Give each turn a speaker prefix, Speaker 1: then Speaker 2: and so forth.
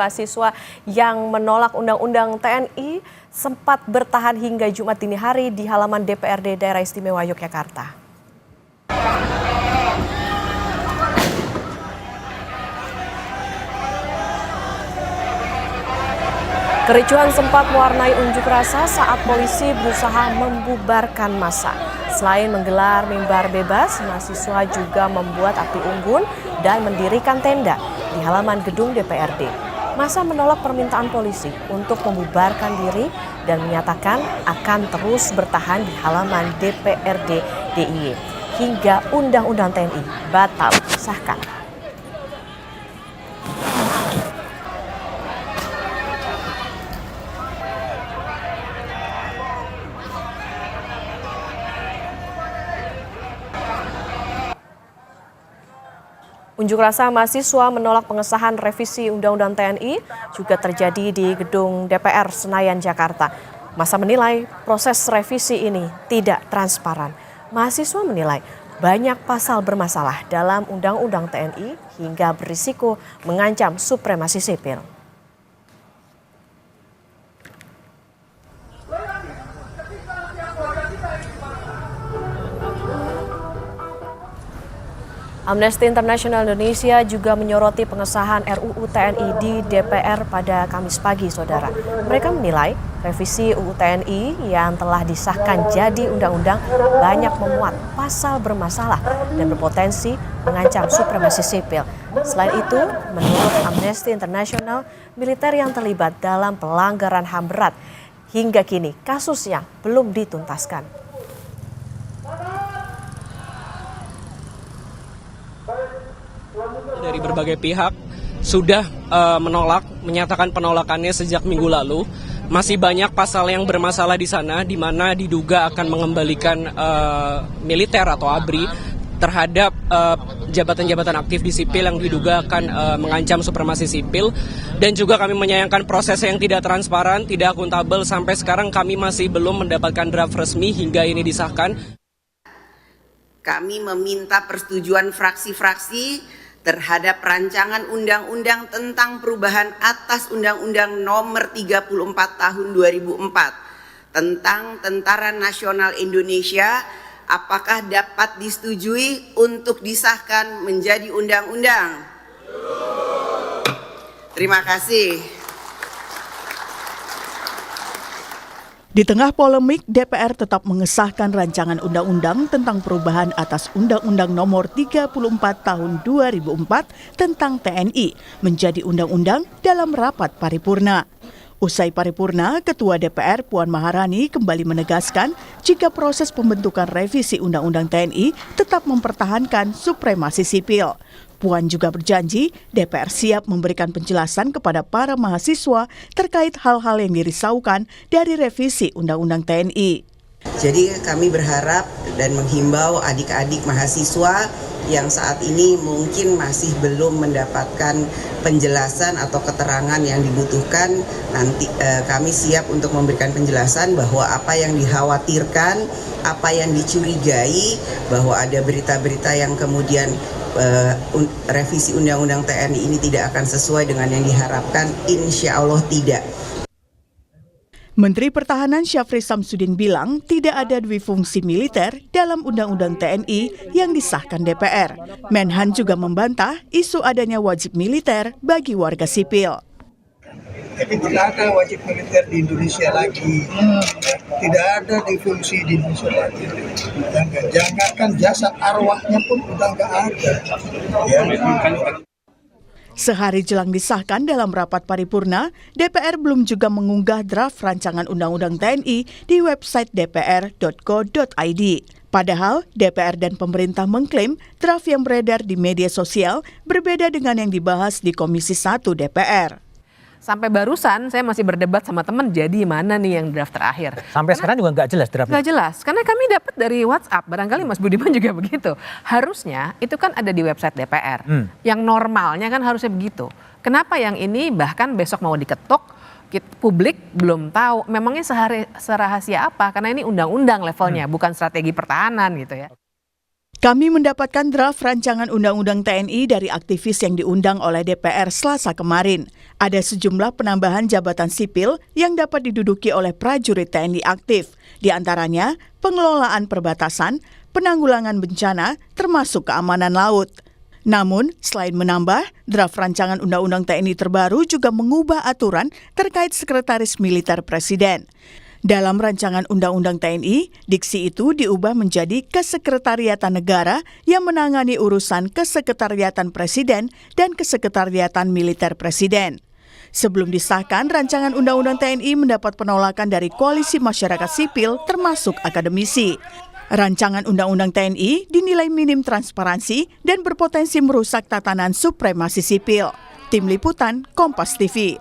Speaker 1: Mahasiswa yang menolak Undang-Undang TNI sempat bertahan hingga Jumat dini hari di halaman DPRD Daerah Istimewa Yogyakarta. Kericuhan sempat mewarnai unjuk rasa saat polisi berusaha membubarkan massa. Selain menggelar mimbar bebas, mahasiswa juga membuat api unggun dan mendirikan tenda di halaman gedung DPRD. Massa menolak permintaan polisi untuk membubarkan diri dan menyatakan akan terus bertahan di halaman DPRD DIY hingga Undang-Undang TNI batal disahkan. Unjuk rasa mahasiswa menolak pengesahan revisi Undang-Undang TNI juga terjadi di gedung DPR Senayan, Jakarta. Massa menilai proses revisi ini tidak transparan. Mahasiswa menilai banyak pasal bermasalah dalam Undang-Undang TNI hingga berisiko mengancam supremasi sipil. Amnesty International Indonesia juga menyoroti pengesahan RUU TNI di DPR pada Kamis pagi, saudara. Mereka menilai revisi UU TNI yang telah disahkan jadi undang-undang banyak memuat pasal bermasalah dan berpotensi mengancam supremasi sipil. Selain itu, menurut Amnesty International, militer yang terlibat dalam pelanggaran HAM berat hingga kini kasusnya belum dituntaskan.
Speaker 2: Dari berbagai pihak sudah menyatakan penolakannya sejak minggu lalu. Masih banyak pasal yang bermasalah di sana, di mana diduga akan mengembalikan militer atau ABRI terhadap jabatan-jabatan aktif di sipil yang diduga akan mengancam supremasi sipil. Dan juga kami menyayangkan proses yang tidak transparan, tidak akuntabel. Sampai sekarang kami masih belum mendapatkan draft resmi hingga ini disahkan.
Speaker 3: Kami meminta persetujuan fraksi-fraksi terhadap rancangan undang-undang tentang perubahan atas Undang-Undang Nomor 34 Tahun 2004 tentang Tentara Nasional Indonesia, apakah dapat disetujui untuk disahkan menjadi undang-undang? Terima kasih.
Speaker 4: Di tengah polemik, DPR tetap mengesahkan rancangan undang-undang tentang perubahan atas Undang-Undang Nomor 34 Tahun 2004 tentang TNI menjadi undang-undang dalam rapat paripurna. Usai paripurna, Ketua DPR Puan Maharani kembali menegaskan jika proses pembentukan revisi Undang-Undang TNI tetap mempertahankan supremasi sipil. Puan juga berjanji DPR siap memberikan penjelasan kepada para mahasiswa terkait hal-hal yang dirisaukan dari revisi Undang-Undang TNI.
Speaker 3: Jadi kami berharap dan menghimbau adik-adik mahasiswa yang saat ini mungkin masih belum mendapatkan penjelasan atau keterangan yang dibutuhkan, nanti kami siap untuk memberikan penjelasan bahwa apa yang dikhawatirkan, apa yang dicurigai, bahwa ada berita-berita yang kemudian revisi Undang-Undang TNI ini tidak akan sesuai dengan yang diharapkan, insya Allah tidak.
Speaker 4: Menteri Pertahanan Syafri Samsudin bilang tidak ada dwifungsi militer dalam Undang-Undang TNI yang disahkan DPR. Menhan juga membantah isu adanya wajib militer bagi warga sipil.
Speaker 5: Jadi tidak ada wajib militer di Indonesia lagi, tidak ada difungsi di Indonesia lagi. Jangankan jasad arwahnya pun udah nggak ada. Ya.
Speaker 4: Sehari jelang disahkan dalam rapat paripurna, DPR belum juga mengunggah draft rancangan Undang-Undang TNI di website dpr.go.id. Padahal DPR dan pemerintah mengklaim draft yang beredar di media sosial berbeda dengan yang dibahas di Komisi 1 DPR.
Speaker 6: Sampai barusan saya masih berdebat sama teman, jadi mana nih yang draft terakhir.
Speaker 7: Sampai sekarang juga nggak jelas draftnya.
Speaker 6: Nggak jelas, karena kami dapat dari WhatsApp, barangkali Mas Budiman juga begitu. Harusnya itu kan ada di website DPR, yang normalnya kan harusnya begitu. Kenapa yang ini bahkan besok mau diketuk, publik belum tahu, memangnya serahasia apa, karena ini undang-undang levelnya, bukan strategi pertahanan gitu ya.
Speaker 4: Kami mendapatkan draft rancangan Undang-Undang TNI dari aktivis yang diundang oleh DPR Selasa kemarin. Ada sejumlah penambahan jabatan sipil yang dapat diduduki oleh prajurit TNI aktif, di antaranya pengelolaan perbatasan, penanggulangan bencana, termasuk keamanan laut. Namun, selain menambah, draft rancangan Undang-Undang TNI terbaru juga mengubah aturan terkait Sekretaris Militer Presiden. Dalam rancangan Undang-Undang TNI, diksi itu diubah menjadi Kesekretariatan Negara yang menangani urusan Kesekretariatan Presiden dan Kesekretariatan Militer Presiden. Sebelum disahkan, rancangan Undang-Undang TNI mendapat penolakan dari koalisi masyarakat sipil termasuk akademisi. Rancangan Undang-Undang TNI dinilai minim transparansi dan berpotensi merusak tatanan supremasi sipil. Tim Liputan, Kompas TV.